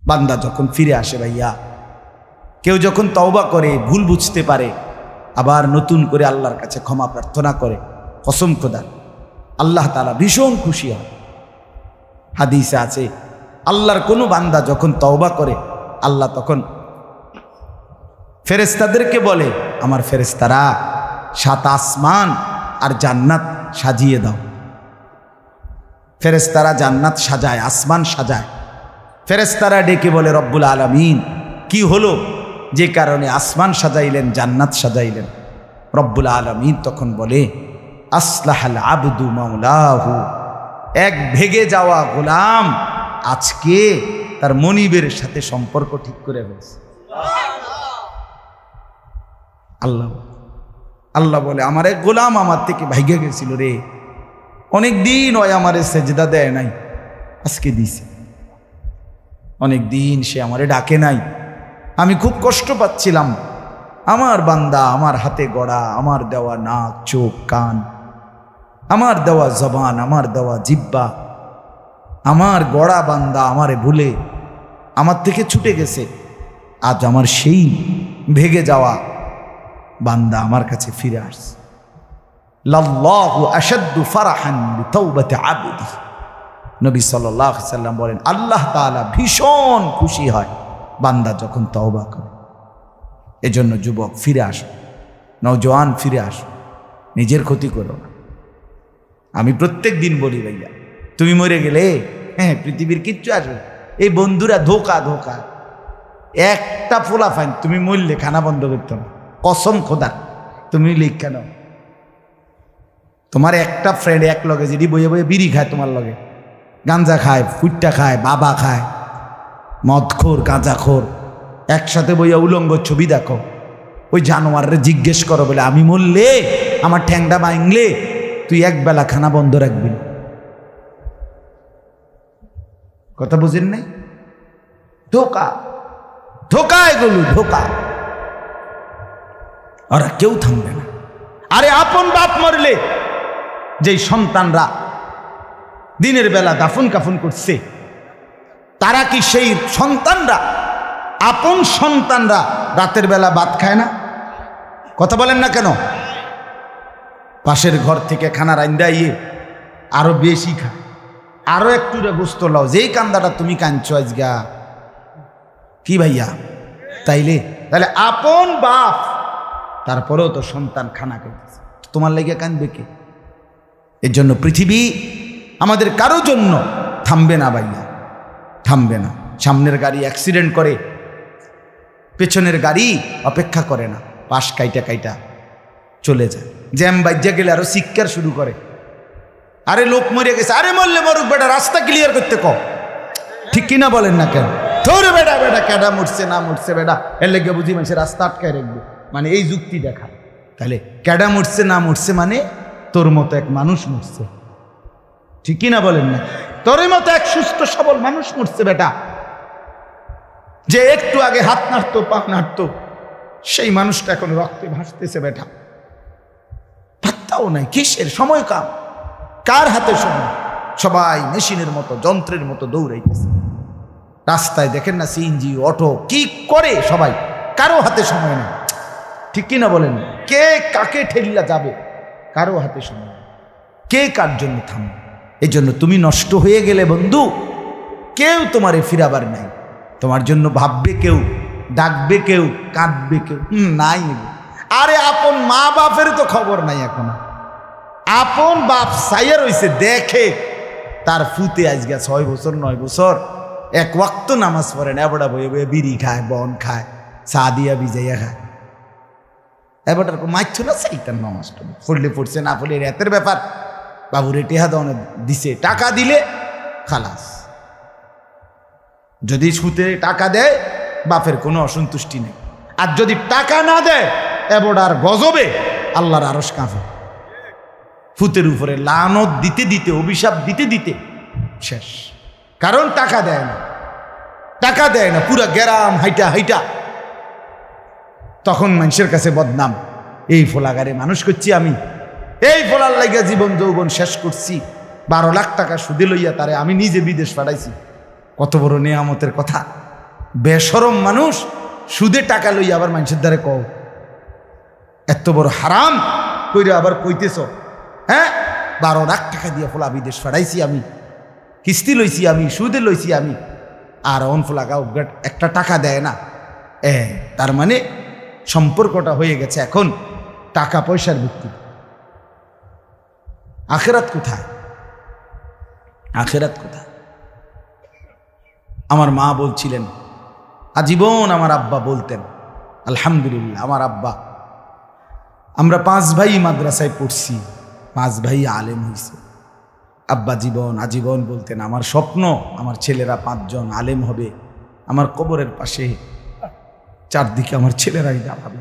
বান্দা যখন ফিরে আসে ভাইয়া, কেউ যখন তওবা করে, ভুল বুঝতে পারে, আবার নতুন করে আল্লাহর কাছে ক্ষমা প্রার্থনা করে, কসম খোদার আল্লাহ তাআলা ভীষণ খুশি হয়। হাদিসে আছে আল্লাহর কোনো বান্দা যখন তওবা করে, আল্লাহ তখন ফেরেশতাদেরকে বলে, আমার ফেরেশতারা 7 আসমান আর জান্নাত সাজিয়ে দাও। ফেরেশতারা জান্নাত সাজায়, আসমান সাজায়। ফেরেশতারা ডেকে বলে, রব্বুল আলামিন কি হলো যে কারণে আসমান সাজাইলেন, জান্নাত সাজাইলেন? রব্বুল আলামিন তখন বলে, আসলাহাল আবদু মাওলাহু, এক ভেগে যাওয়া গোলাম আজকে তার মনিবের সাথে সম্পর্ক ঠিক করে ফেলছে। আল্লাহ আল্লাহ বলে, আমার এক গোলাম আমার থেকে ভাইগে গেছিল রে, অনেক দিন ওই আমারে সেজদা দেয় নাই, আজকে দিছে। অনেক দিন সে আমারে ডাকে নাই, আমি খুব কষ্ট পাচ্ছিলাম। আমার বান্দা আমার হাতে গড়া, আমার দেওয়া নাক, চোখ, কান, আমার দেওয়া জবান, আমার দেওয়া জিহ্বা, আমার গড়া বান্দা আমারে ভুলে আমার থেকে ছুটে গেছে। আজ আমার সেই ভেগে যাওয়া বান্দা আমার কাছে ফিরে আসছে। লাল্লাহু আশাদ্দু ফারাহান বিতাওবাতি আবদি, নবী সাল্লাল্লাহু আলাইহি ওয়াসাল্লাম বলেন, আল্লাহ তাআলা ভীষণ খুশি হয় বান্দা যখন তওবা করে। এজন্য যুবক ফিরে আসো, নওজোয়ান ফিরে আসো, নিজের ক্ষতি করো না। আমি প্রত্যেক দিন বলি ভাইয়া, তুমি মরে গেলে হ্যাঁ পৃথিবীর কিচ্ছু আসবে, এই বন্ধুরা ধোকা ধোকা। একটা ফোলা ফাইন, তুমি মরলে খানা বন্ধ করতো না, কসম খোদা। তুমি লিখ কেন, তোমার একটা ফ্রেন্ড এক লগে যদি বইয়ে বইয়ে বিড়ি খায়, তোমার লগে গাঞ্জা খায়, ফুটটা খায়, বাবা খায়, মদখোর, গাঁজাখোর, একসাথে বইয়া উলঙ্গ ছবি দেখো, ওই জানোয়ারে জিজ্ঞেস করো বলে, আমি মরলে আমার ঠ্যাংটা ভাঙলে তুই একবেলা খানা বন্ধ রাখবি। কথা বুঝেন নাই? ধোকা ধোকা, এগুলো ধোকা। ওরা কেউ থামবে না। আরে আপন বাপ মরলে যেই সন্তানরা দিনের বেলা দাফন কাফন করছে, তারা কি সেই সন্তানরা, আপন সন্তানরা রাতের বেলা ভাত খায় না? কথা বলেন না কেন? পাশের ঘর থেকে খানা রান্দাইয়ে আরো বেশি খায়, আরো একটু গোস্ত লাও, যেই কান্দাটা তুমি কাঁদছো আজগা। কি ভাইয়া? তাইলে তাহলে আপন বাপ, তারপরেও তো সন্তান খানা খাইতেছে, তোমার লেগে কাঁদবে কে? এর জন্য পৃথিবী আমাদের কারো জন্য থামবে না ভাইয়া, থামবে না। সামনের গাড়ি অ্যাক্সিডেন্ট করে, পেছনের গাড়ি অপেক্ষা করে না, পাশ কাইটা কাইটা চলে যায়। জ্যাম বাজ্যা গেলে আরো চিৎকার শুরু করে, আরে লোক মরে গেছে, আরে মরলে মরুক বেটা, রাস্তা ক্লিয়ার করতে কও। ঠিক কিনা বলেন না কেন? ধরে বেটা বেটা কেডা মরছে না মরছে বেটা, এর লেগে বুঝি মানুষের রাস্তা আটকায় রাখবে, মানে এই যুক্তি দেখা। তাহলে কেডা মরছে না মরছে মানে তোর মতো এক মানুষ মরছে। ঠিক কিনা বলেন না? তোর মতো এক সুস্থ সবল মানুষ মরছে বেটা, যে একটু আগে হাত নাড়তো, পা নাড়তো, সেই মানুষটা এখন রক্তে ভাসতেছে বেটা। পাত্তাও নাই, কিসের সময় কাম, কার হাতে সময়? সবাই মেশিনের মতো, যন্ত্রের মতো দৌড়াইতেছে। রাস্তায় দেখেন না সিএনজি, অটো, কি করে সবাই, কারো হাতে সময় নেই। ঠিক কিনা বলেন? কে কাকে ঠেলিয়া যাবে, কারো হাতে সময় নেই, কে কার জন্য থামবে। এই জন্য তুমি নষ্ট হয়ে গেলে বন্ধু, কেউ তোমারে ফিরাবার নাই। তোমার জন্য ভাববে কেউ, ডাকবে কেউ, কাঁদবে কেউ নাই। আরে আপন মা বাপের তো খবর নাই এখন। আপন বাপ সাইয়া রইছে, দেখে তার ফুতে আজকে 6 বছর 9 বছর এক ওয়াক্ত নামাজ পড়ে না, এবড়া বয়ে বয়ে বিড়ি খায়, বন খায়, চা দিয়া ভিজাইয়া খায়। এবারটার মাইছ না সেইটার নামাজ পড়লে পড়ছে, না পড়লে রাতের ব্যাপার। বাবুরে টেহা দনে দিছে, টাকা দিলে খালাস। যদি সুতে টাকা দেয় বাপের কোনো অসন্তুষ্টি নেই, আর যদি টাকা না দেয় এবড়ার গজবে আল্লাহর আরশ কাঁপে। ফুতের উপরে লানত দিতে দিতে, অভিশাপ দিতে দিতে শেষ। কারণ টাকা দেয় না, টাকা দেয় না, পুরা গ্রাম হাইটা হাইটা তখন মানুষের কাছে বদনাম। এই ফোলাগারে মানুষ করছি আমি, এই ফোলার লাগিয়া জীবন যৌবন শেষ করছি, 12 লাখ টাকা সুদে লইয়া তারে আমি নিজে বিদেশ পাঠাইছি। কত বড় নেয়ামতের কথা। বেশরম মানুষ সুদে টাকা লই আবার মানুষের দ্বারে কও এত বড় হারাম কইরে আবার কইতেছ, হ্যাঁ 12 লাখ টাকা দিয়ে ফোলা বিদেশ ফাড়াইছি আমি, কিস্তি লইছি আমি, সুদে লইছি আমি, আর অন ফোলাগা একটা টাকা দেয় না। তার মানে সম্পর্কটা হয়ে গেছে এখন টাকা পয়সার ভিত্তিতে। আখেরাত কোথায়? আখেরাত কোথায়? আমার মা বলছিলেন, আজীবন আমার আব্বা বলতেন, আলহামদুলিল্লাহ আমার আব্বা, আমরা 5 ভাই মাদ্রাসায় পড়ছি, 5 ভাই আলেম হয়েছে। আব্বা আজীবন বলতেন, আমার স্বপ্ন আমার ছেলেরা 5 জন আলেম হবে, আমার কবরের পাশে চারদিকে আমার ছেলেরাই দাঁড়াবে।